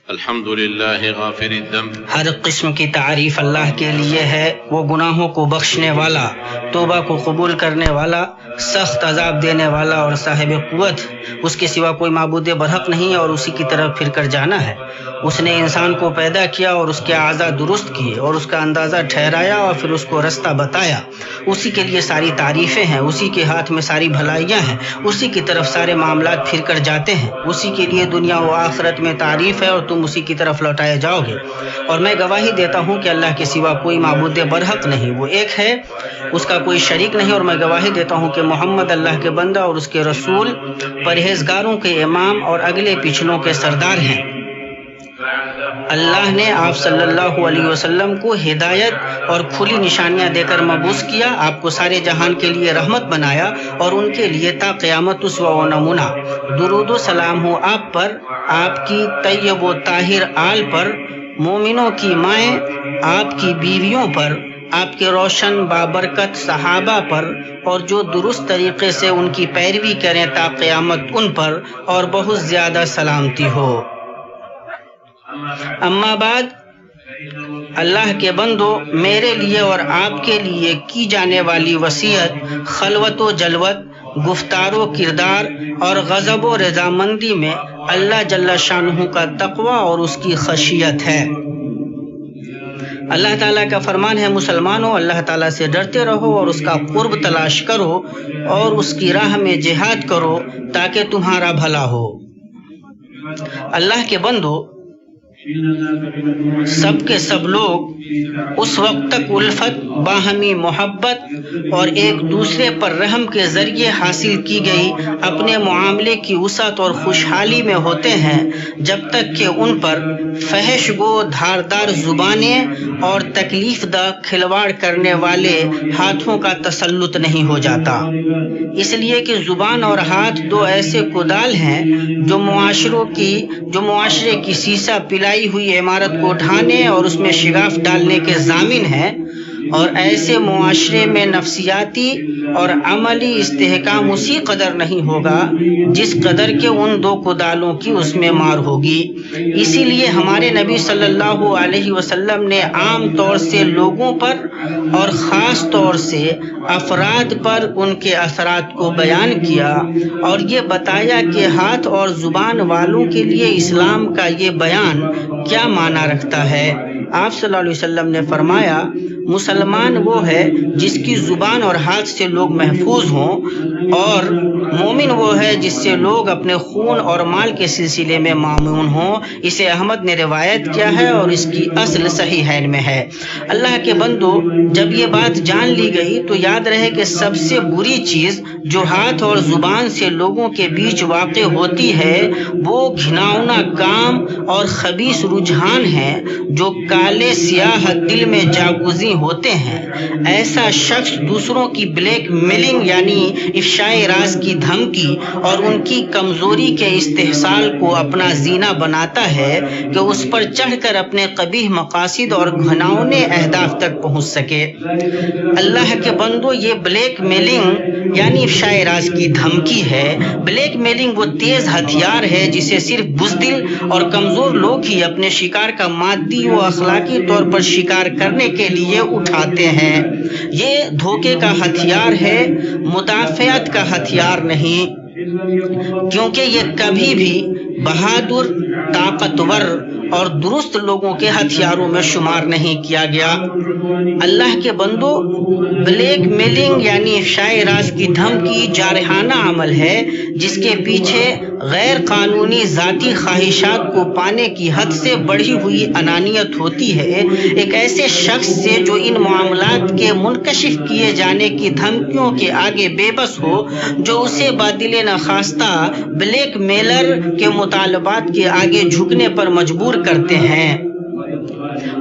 الحمدللہ غافر الذنب، ہر قسم کی تعریف اللہ کے لیے ہے، وہ گناہوں کو بخشنے والا، توبہ کو قبول کرنے والا، سخت عذاب دینے والا اور صاحب قوت۔ اس کے سوا کوئی معبود برحق نہیں اور اسی کی طرف پھر کر جانا ہے۔ اس نے انسان کو پیدا کیا اور اس کے اعضاء درست کیے اور اس کا اندازہ ٹھہرایا اور پھر اس کو رستہ بتایا۔ اسی کے لیے ساری تعریفیں ہیں، اسی کے ہاتھ میں ساری بھلائیاں ہیں، اسی کی طرف سارے معاملات پھر کر جاتے ہیں۔ اسی کے لیے دنیا و آخرت میں تعریف ہے اور تم اسی کی طرف لوٹائے جاؤ گے۔ اور میں گواہی دیتا ہوں کہ اللہ کے سوا کوئی معبود برحق نہیں، وہ ایک ہے، اس کا کوئی شریک نہیں۔ اور میں گواہی دیتا ہوں کہ محمد اللہ کے بندہ اور اس کے رسول، پرہیزگاروں کے امام اور اگلے پچھلوں کے سردار ہیں۔ اللہ نے آپ صلی اللہ علیہ وسلم کو ہدایت اور کھلی نشانیاں دے کر مبعوث کیا، آپ کو سارے جہان کے لیے رحمت بنایا اور ان کے لیے تا قیامت اسوہ و نمونہ۔ درود و سلام ہو آپ پر، آپ کی طیب و طاہر آل پر، مومنوں کی مائیں، آپ کی بیویوں پر، آپ کے روشن بابرکت صحابہ پر، اور جو درست طریقے سے ان کی پیروی کریں تا قیامت ان پر، اور بہت زیادہ سلامتی ہو۔ اما بعد، اللہ کے بندو، میرے لیے اور آپ کے لیے کی جانے والی وصیت خلوت و جلوت، گفتار و کردار اور غضب و رضامندی میں اللہ جل شانہ کا تقوی اور اس کی خشیت ہے۔ اللہ تعالیٰ کا فرمان ہے، مسلمانوں اللہ تعالیٰ سے ڈرتے رہو اور اس کا قرب تلاش کرو اور اس کی راہ میں جہاد کرو تاکہ تمہارا بھلا ہو۔ اللہ کے بندو، سب کے سب لوگ اس وقت تک الفت، باہمی محبت اور ایک دوسرے پر رحم کے ذریعے حاصل کی گئی اپنے معاملے کی وسعت اور خوشحالی میں ہوتے ہیں جب تک کہ ان پر فحش گو دھاردار زبانیں اور تکلیف دہ کھلواڑ کرنے والے ہاتھوں کا تسلط نہیں ہو جاتا۔ اس لیے کہ زبان اور ہاتھ دو ایسے کدال ہیں جو معاشرے کی سیسہ پلائی ہوئی عمارت کو ڈھانے اور اس میں شگاف ڈالنے کے ضامن ہیں، اور ایسے معاشرے میں نفسیاتی اور عملی استحکام اسی قدر نہیں ہوگا جس قدر کے ان دو کدالوں کی اس میں مار ہوگی۔ اسی لیے ہمارے نبی صلی اللہ علیہ وسلم نے عام طور سے لوگوں پر اور خاص طور سے افراد پر ان کے اثرات کو بیان کیا اور یہ بتایا کہ ہاتھ اور زبان والوں کے لیے اسلام کا یہ بیان کیا معنی رکھتا ہے۔ آپ صلی اللہ علیہ وسلم نے فرمایا، مسلمان وہ ہے جس کی زبان اور ہاتھ سے لوگ محفوظ ہوں، اور مومن وہ ہے جس سے لوگ اپنے خون اور مال کے سلسلے میں مامون ہوں۔ اسے احمد نے روایت کیا ہے اور اس کی اصل صحیحین میں ہے۔ اللہ کے بندو، جب یہ بات جان لی گئی تو یاد رہے کہ سب سے بری چیز جو ہاتھ اور زبان سے لوگوں کے بیچ واقع ہوتی ہے وہ گھناؤنا کام اور خبیث رجحان ہیں جو کالے سیاہ دل میں جاگزیں ہوتے ہیں۔ ایسا شخص دوسروں کی بلیک میلنگ یعنی افشائے راز کی دھمکی اور ان کی کمزوری کے استحصال کو اپنا زینہ بناتا ہے کہ اس پر چڑھ کر اپنے قبیح مقاصد اور گھناؤنے اہداف تک پہنچ سکے۔ اللہ کے بندو، یہ بلیک میلنگ یعنی افشائے راز کی دھمکی ہے۔ بلیک میلنگ وہ تیز ہتھیار ہے جسے صرف بزدل اور کمزور لوگ ہی اپنے شکار کا مادی و اخلاقی طور پر شکار کرنے کے لیے اٹھاتے ہیں۔ یہ دھوکے کا ہتھیار ہے، مدافعت کا ہتھیار نہیں، کیونکہ یہ کبھی بھی بہادر، طاقتور اور درست لوگوں کے ہتھیاروں میں شمار نہیں کیا گیا۔ اللہ کے بندو، بلیک میلنگ یعنی افشائے راز کی دھمکی جارحانہ عمل ہے جس کے پیچھے غیر قانونی ذاتی خواہشات کو پانے کی حد سے بڑھی ہوئی انانیت ہوتی ہے، ایک ایسے شخص سے جو ان معاملات کے منکشف کیے جانے کی دھمکیوں کے آگے بے بس ہو، جو اسے بادل نخواستہ بلیک میلر کے مطالبات کے آگے جھکنے پر مجبور کرتے ہیں۔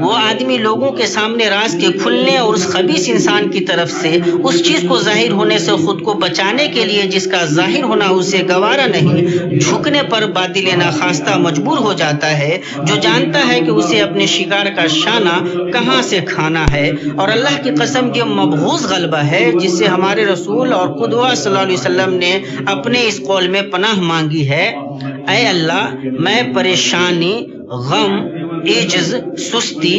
وہ آدمی لوگوں کے سامنے راز کے کھلنے اور اس خبیث انسان کی طرف سے اس چیز کو ظاہر ہونے سے خود کو بچانے کے لیے جس کا ظاہر ہونا اسے گوارا نہیں، جھکنے پر بادل ناخواستہ مجبور ہو جاتا ہے، جو جانتا ہے کہ اسے اپنے شکار کا شانہ کہاں سے کھانا ہے۔ اور اللہ کی قسم، یہ مبغوض غلبہ ہے جس سے ہمارے رسول اور قدوہ صلی اللہ علیہ وسلم نے اپنے اس قول میں پناہ مانگی ہے، اے اللہ، میں پریشانی، غم، عجز، سستی،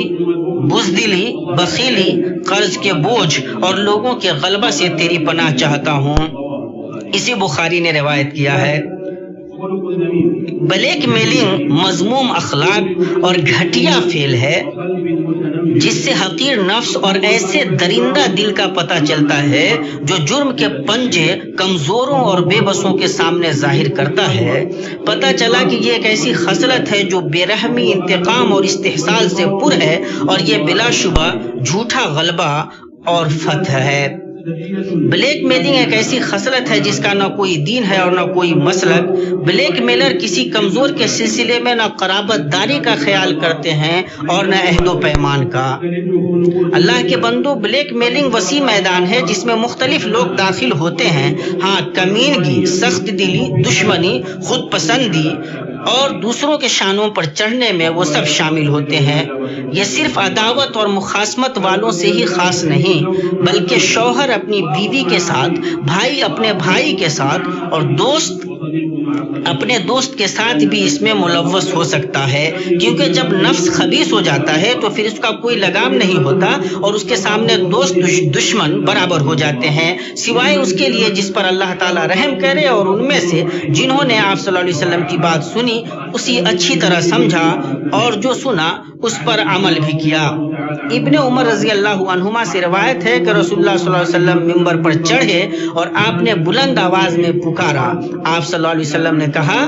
بزدلی، بخیلی، قرض کے بوجھ اور لوگوں کے غلبہ سے تیری پناہ چاہتا ہوں۔ اسی بخاری نے روایت کیا ہے۔ بلیک میلنگ مذموم اخلاق اور گھٹیا فعل ہے جس سے حقیر نفس اور ایسے درندہ دل کا پتہ چلتا ہے جو جرم کے پنجے کمزوروں اور بے بسوں کے سامنے ظاہر کرتا ہے۔ پتہ چلا کہ یہ ایک ایسی خصلت ہے جو بے رحمی، انتقام اور استحصال سے پر ہے، اور یہ بلا شبہ جھوٹا غلبہ اور فتح ہے۔ بلیک میلنگ ایک ایسی خصلت ہے جس کا نہ کوئی دین ہے اور نہ کوئی مسلک۔ بلیک میلر کسی کمزور کے سلسلے میں نہ قرابت داری کا خیال کرتے ہیں اور نہ عہد و پیمان کا۔ اللہ کے بندو، بلیک میلنگ وسیع میدان ہے جس میں مختلف لوگ داخل ہوتے ہیں۔ ہاں، کمینگی، سخت دلی، دشمنی، خود پسندی اور دوسروں کے شانوں پر چڑھنے میں وہ سب شامل ہوتے ہیں۔ یہ صرف عداوت اور مخاصمت والوں سے ہی خاص نہیں، بلکہ شوہر اپنی بیوی کے ساتھ، بھائی اپنے بھائی کے ساتھ اور دوست اپنے دوست کے ساتھ بھی اس میں ملوث ہو سکتا ہے، کیونکہ جب نفس خبیث ہو جاتا ہے تو پھر اس کا کوئی لگام نہیں ہوتا اور اس کے سامنے دوست دشمن برابر ہو جاتے ہیں، سوائے اس کے لیے جس پر اللہ تعالیٰ رحم کرے اور ان میں سے جنہوں نے آپ صلی اللہ علیہ وسلم کی بات سنی، اسی اچھی طرح سمجھا اور جو سنا اس پر عمل بھی کیا۔ ابن عمر رضی اللہ عنہما سے روایت ہے کہ رسول اللہ صلی اللہ علیہ وسلم ممبر پر چڑھے اور آپ نے بلند آواز میں پکارا۔ آپ صلی اللہ علیہ وسلم نے کہا،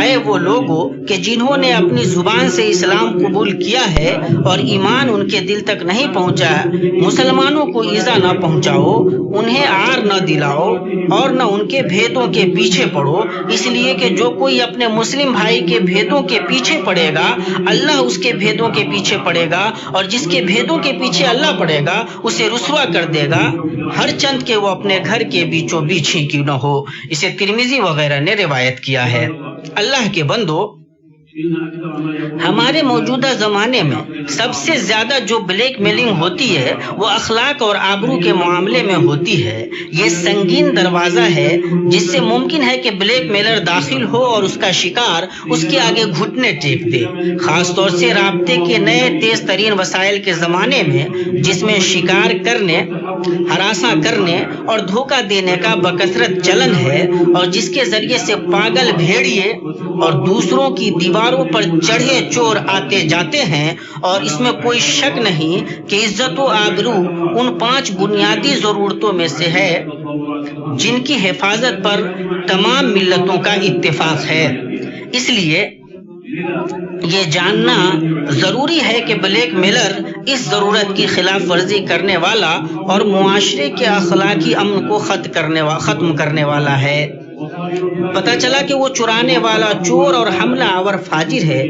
اے وہ لوگو کہ جنہوں نے اپنی زبان سے اسلام قبول کیا ہے اور ایمان ان کے دل تک نہیں پہنچا، مسلمانوں کو ایذا نہ پہنچاؤ، انہیں عار نہ دلاؤ اور نہ ان کے بھیدوں کے پیچھے پڑو، اس لیے کہ جو کوئی اپنے مسلم بھائی کے بھیدوں کے پیچھے پڑے گا، اللہ اس کے بھیدوں کے پیچھے پڑے گا، اور جس کے بھیدوں کے پیچھے اللہ پڑے گا اسے رسوا کر دے گا، ہر چند کہ وہ اپنے گھر کے بیچوں بیچ ہی کیوں نہ ہو۔ اسے ترمذی وغیرہ نے روایت کیا ہے۔ اللہ کے بندو، ہمارے موجودہ زمانے میں سب سے زیادہ جو بلیک میلنگ ہوتی ہے وہ اخلاق اور آبرو کے معاملے میں ہوتی ہے۔ یہ سنگین دروازہ ہے جس سے ممکن ہے کہ بلیک میلر داخل ہو اور اس کا شکار اس کے آگے گھٹنے ٹیک دے، خاص طور سے رابطے کے نئے تیز ترین وسائل کے زمانے میں، جس میں شکار کرنے، ہراساں کرنے اور دھوکہ دینے کا بکثرت چلن ہے، اور جس کے ذریعے سے پاگل بھیڑیے اور دوسروں کی دیواروں پر چڑھے چور آتے جاتے ہیں، اور اس میں کوئی شک نہیں کہ عزت و آبرو ان 5 بنیادی ضرورتوں میں سے ہے جن کی حفاظت پر تمام ملتوں کا اتفاق ہے۔ اس لیے یہ جاننا ضروری ہے کہ بلیک میلر اس ضرورت کی خلاف ورزی کرنے والا اور معاشرے کے اخلاقی امن کو ختم کرنے والا ہے۔ پتہ چلا کہ وہ چرانے والا چور اور حملہ آور فاجر ہے۔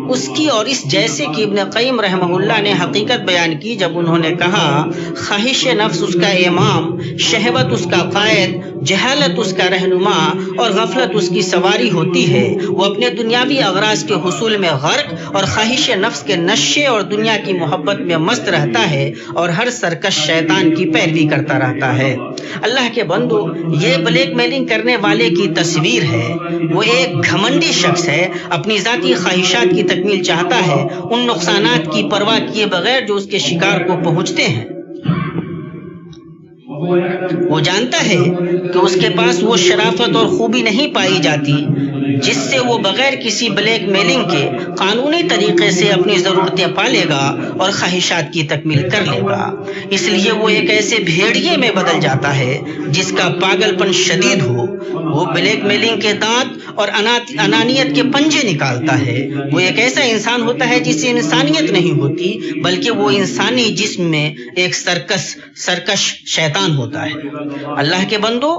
اس کی اور اس جیسے کہ ابن قیم رحمہ اللہ نے حقیقت بیان کی جب انہوں نے کہا، خواہش نفس اس کا امام، شہوت اس کا قائد، جہالت اس کا رہنما اور غفلت اس کی سواری ہوتی ہے۔ وہ اپنے دنیاوی اغراض کے حصول میں غرق اور خواہش نفس کے نشے اور دنیا کی محبت میں مست رہتا ہے اور ہر سرکش شیطان کی پیروی کرتا رہتا ہے۔ اللہ کے بندو، یہ بلیک میلنگ کرنے والے کی تصویر ہے۔ وہ ایک گھمنڈی شخص ہے، اپنی ذاتی خواہشات کی تکمیل چاہتا ہے، ان نقصانات کی پرواہ کیے بغیر جو اس کے شکار کو پہنچتے ہیں۔ وہ جانتا ہے کہ اس کے پاس وہ شرافت اور خوبی نہیں پائی جاتی جس سے وہ بغیر کسی بلیک میلنگ کے قانونی طریقے سے اپنی ضرورتیں پالے گا اور خواہشات کی تکمیل کر لے گا۔ اس لیے وہ ایک ایسے بھیڑیے میں بدل جاتا ہے جس کا پاگل پن شدید ہو۔ وہ بلیک میلنگ کے دانت اور انانیت کے پنجے نکالتا ہے۔ وہ ایک ایسا انسان ہوتا ہے جس سے انسانیت نہیں ہوتی، بلکہ وہ انسانی جسم میں ایک سرکش شیطان ہوتا ہے۔ اللہ کے بندو،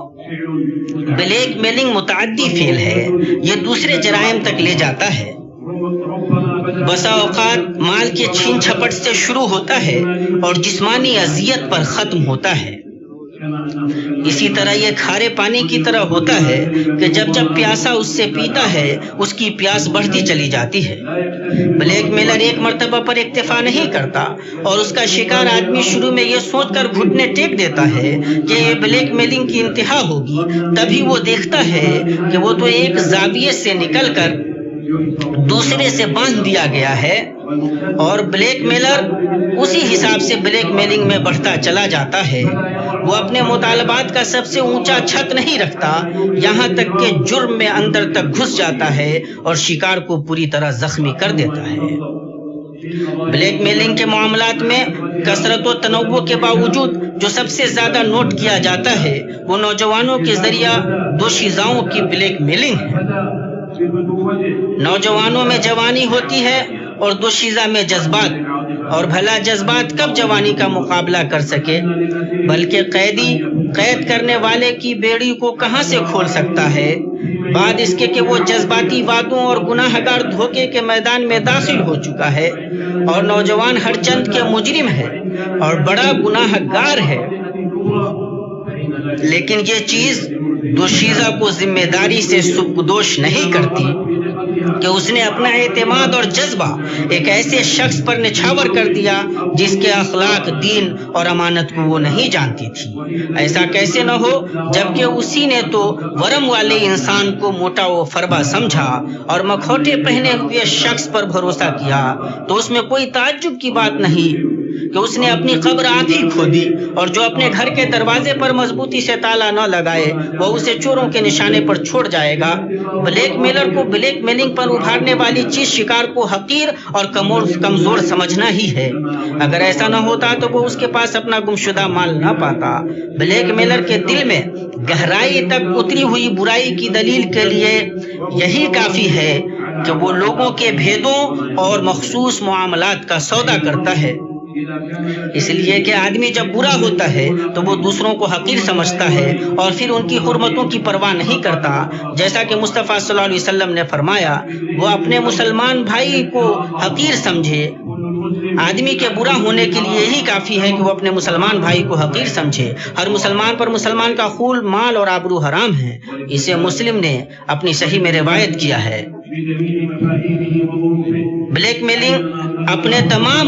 بلیک میلنگ متعدی فعل ہے، یہ دوسرے جرائم تک لے جاتا ہے۔ بسا اوقات مال کے چھین چھپٹ سے شروع ہوتا ہے اور جسمانی اذیت پر ختم ہوتا ہے۔ اسی طرح یہ کھارے پانی کی طرح ہوتا ہے کہ جب پیاسا اس سے پیتا ہے اس کی پیاس بڑھتی چلی جاتی ہے۔ بلیک میلر ایک مرتبہ پر اکتفا نہیں کرتا اور اس کا شکار آدمی شروع میں یہ سوچ کر گھٹنے ٹیک دیتا ہے کہ یہ بلیک میلنگ کی انتہا ہوگی، تبھی وہ دیکھتا ہے کہ وہ تو ایک زاویے سے نکل کر دوسرے سے باندھ دیا گیا ہے اور بلیک میلر اسی حساب سے بلیک میلنگ میں بڑھتا چلا جاتا ہے۔ وہ اپنے مطالبات کا سب سے اونچا چھت نہیں رکھتا، یہاں تک کہ جرم میں اندر تک گھس جاتا ہے اور شکار کو پوری طرح زخمی کر دیتا ہے۔ بلیک میلنگ کے معاملات میں کثرت و تنوع کے باوجود جو سب سے زیادہ نوٹ کیا جاتا ہے وہ نوجوانوں کے ذریعہ دوشیزاؤں کی بلیک میلنگ ہے۔ نوجوانوں میں جوانی ہوتی ہے اور دوشیزہ میں جذبات، اور بھلا جذبات کب جوانی کا مقابلہ کر سکے؟ بلکہ قیدی قید کرنے والے کی بیڑی کو کہاں سے کھول سکتا ہے؟ بعد اس کے کہ وہ جذباتی وعدوں اور گناہ گار دھوکے کے میدان میں داخل ہو چکا ہے، اور نوجوان ہر چند کے مجرم ہے اور بڑا گناہ گار ہے۔ لیکن یہ چیز دوشیزہ کو ذمہ داری سے سبکدوش نہیں کرتی کہ اس نے اپنا اعتماد اور جذبہ ایک ایسے شخص پر نچھاور کر دیا جس کے اخلاق، دین اور امانت کو وہ نہیں جانتی تھی۔ ایسا کیسے نہ ہو جبکہ اسی نے تو ورم والے انسان کو موٹا و فربا سمجھا اور مکھوٹے پہنے ہوئے شخص پر بھروسہ کیا، تو اس میں کوئی تعجب کی بات نہیں کہ اس نے اپنی قبر آپ ہی کھودی، اور جو اپنے گھر کے دروازے پر مضبوطی سے تالا نہ لگائے وہ اسے چوروں کے نشانے پر چھوڑ جائے گا۔ بلیک میلر کو بلیک میلنگ پر ابھارنے والی چیز شکار کو حقیر اور کمزور سمجھنا ہی ہے۔ اگر ایسا نہ ہوتا تو وہ اس کے پاس اپنا گمشدہ مال نہ پاتا۔ بلیک میلر کے دل میں گہرائی تک اتری ہوئی برائی کی دلیل کے لیے یہی کافی ہے کہ وہ لوگوں کے بھیدوں اور مخصوص معاملات کا سودا کرتا ہے۔ اس لیے کہ آدمی جب برا ہوتا ہے تو وہ دوسروں کو حقیر سمجھتا ہے اور پھر ان کی حرمتوں کی پرواہ نہیں کرتا، جیسا کہ مصطفیٰ صلی اللہ علیہ وسلم نے فرمایا، وہ اپنے مسلمان بھائی کو حقیر سمجھے۔ آدمی کے برا ہونے کے لیے یہی کافی ہے کہ وہ اپنے مسلمان بھائی کو حقیر سمجھے۔ ہر مسلمان پر مسلمان کا خون، مال اور آبرو حرام ہے۔ اسے مسلم نے اپنی صحیح میں روایت کیا ہے۔ بلیک میلنگ اپنے تمام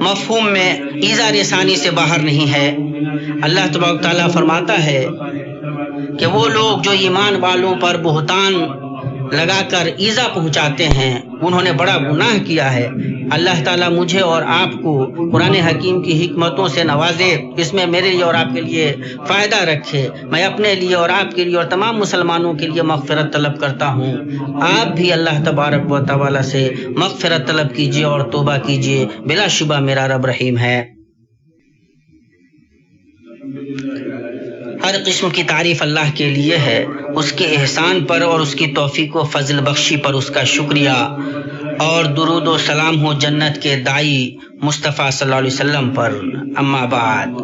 مفہوم میں ایذا رسانی سے باہر نہیں ہے۔ اللہ تبارک تعالیٰ فرماتا ہے کہ وہ لوگ جو ایمان والوں پر بہتان لگا کر ایذا پہنچاتے ہیں انہوں نے بڑا گناہ کیا ہے۔ اللہ تعالیٰ مجھے اور آپ کو قرآن حکیم کی حکمتوں سے نوازے، اس میں میرے لیے اور آپ کے لیے فائدہ رکھے۔ میں اپنے لیے اور آپ کے لیے اور تمام مسلمانوں کے لیے مغفرت طلب کرتا ہوں۔ آپ بھی اللہ تبارک و تعالیٰ سے مغفرت طلب کیجیے اور توبہ کیجیے، بلا شبہ میرا رب رحیم ہے۔ ہر قسم کی تعریف اللہ کے لیے ہے، اس کے احسان پر اور اس کی توفیق و فضل بخشی پر اس کا شکریہ، اور درود و سلام ہو جنت کے دائی مصطفیٰ صلی اللہ علیہ وسلم پر۔ اما بعد،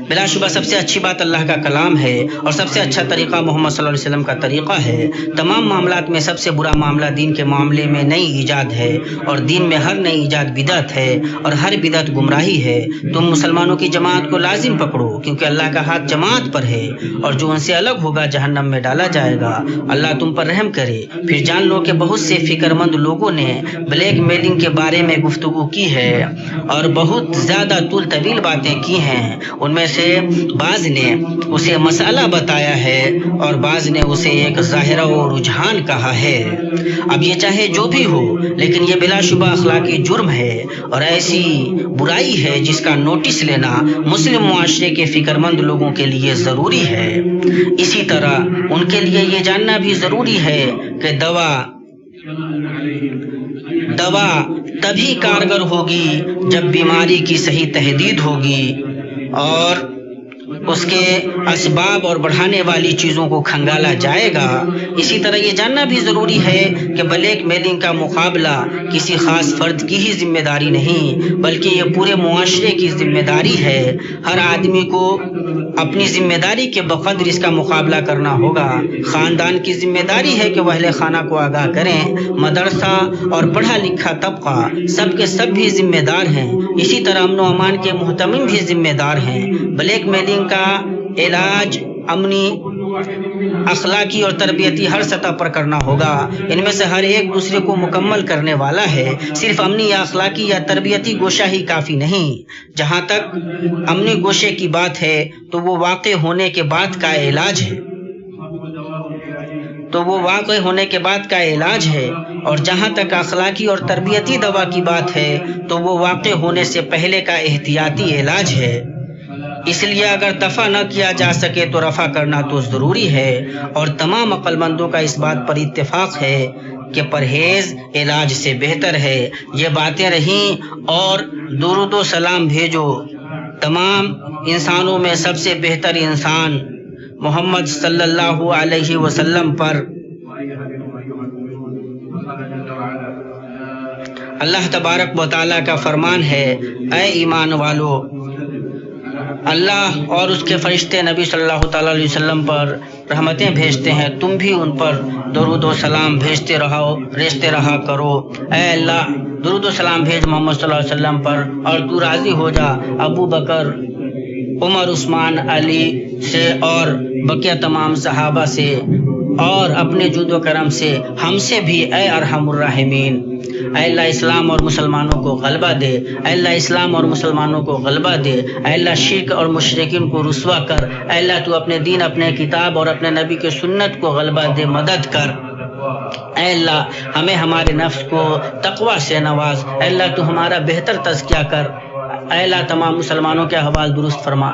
بلا شبہ سب سے اچھی بات اللہ کا کلام ہے اور سب سے اچھا طریقہ محمد صلی اللہ علیہ وسلم کا طریقہ ہے۔ تمام معاملات میں سب سے برا معاملہ دین کے معاملے میں نئی ایجاد ہے، اور دین میں ہر نئی ایجاد بدعت ہے اور ہر بدعت گمراہی ہے۔ تم مسلمانوں کی جماعت کو لازم پکڑو کیونکہ اللہ کا ہاتھ جماعت پر ہے، اور جو ان سے الگ ہوگا جہنم میں ڈالا جائے گا۔ اللہ تم پر رحم کرے۔ پھر جان لو کہ بہت سے فکر مند لوگوں نے بلیک میلنگ کے بارے میں گفتگو کی ہے اور بہت زیادہ طول طویل باتیں کی ہیں۔ ان میں سے بعض نے اسے مسئلہ بتایا ہے اور بعض نے اسے ایک ظاہرہ و رجحان کہا ہے۔ اب یہ چاہے جو بھی ہو، لیکن یہ بلا شبہ اخلاقی جرم ہے اور ایسی برائی ہے جس کا نوٹس لینا مسلم معاشرے کے فکر مند لوگوں کے لیے ضروری ہے۔ اسی طرح ان کے لیے یہ جاننا بھی ضروری ہے کہ دوا تبھی کارگر ہوگی جب بیماری کی صحیح تحدید ہوگی اور اس کے اسباب اور بڑھانے والی چیزوں کو کھنگالا جائے گا۔ اسی طرح یہ جاننا بھی ضروری ہے کہ بلیک میلنگ کا مقابلہ کسی خاص فرد کی ہی ذمہ داری نہیں بلکہ یہ پورے معاشرے کی ذمہ داری ہے۔ ہر آدمی کو اپنی ذمہ داری کے بقدر اس کا مقابلہ کرنا ہوگا۔ خاندان کی ذمہ داری ہے کہ وہ اہل خانہ کو آگاہ کریں۔ مدرسہ اور پڑھا لکھا طبقہ سب کے سب بھی ذمہ دار ہیں۔ اسی طرح امن و امان کے محتمم بھی ذمہ دار ہیں۔ بلیک میلنگ کا علاج امنی، اخلاقی اور تربیتی ہر سطح پر کرنا ہوگا۔ ان میں سے ہر ایک دوسرے کو مکمل کرنے والا ہے۔ صرف امنی یا اخلاقی یا تربیتی گوشہ ہی کافی نہیں۔ جہاں تک امنی گوشے کی بات ہے تو وہ واقع ہونے کے بعد کا علاج ہے، اور جہاں تک اخلاقی اور تربیتی دوا کی بات ہے تو وہ واقع ہونے سے پہلے کا احتیاطی علاج ہے۔ اس لیے اگر دفع نہ کیا جا سکے تو رفع کرنا تو ضروری ہے، اور تمام عقل مندوں کا اس بات پر اتفاق ہے کہ پرہیز علاج سے بہتر ہے۔ یہ باتیں رہیں، اور درود و سلام بھیجو تمام انسانوں میں سب سے بہتر انسان محمد صلی اللہ علیہ وسلم پر۔ اللہ تبارک و تعالیٰ کا فرمان ہے، اے ایمان والو، اللہ اور اس کے فرشتے نبی صلی اللہ تعالیٰ علیہ وسلم پر رحمتیں بھیجتے ہیں، تم بھی ان پر درود و سلام بھیجتے رہا کرو۔ اے اللہ، درود و سلام بھیج محمد صلی اللہ علیہ وسلم پر، اور تو راضی ہو جا ابو بکر، عمر، عثمان، علی سے اور بقیہ تمام صحابہ سے، اور اپنے جود و کرم سے ہم سے بھی، اے ارحم الراحمین۔ اے اللہ، اسلام اور مسلمانوں کو غلبہ دے، اے اللہ، اسلام اور مسلمانوں کو غلبہ دے، اے اللہ، شرک اور مشرکین کو رسوا کر، اے اللہ تو اپنے دین، اپنے کتاب اور اپنے نبی کی سنت کو غلبہ دے، مدد کر۔ اے اللہ، ہمیں ہمارے نفس کو تقوی سے نواز، اے اللہ تو ہمارا بہتر تزکیہ کر، اے اللہ تمام مسلمانوں کے احوال درست فرما۔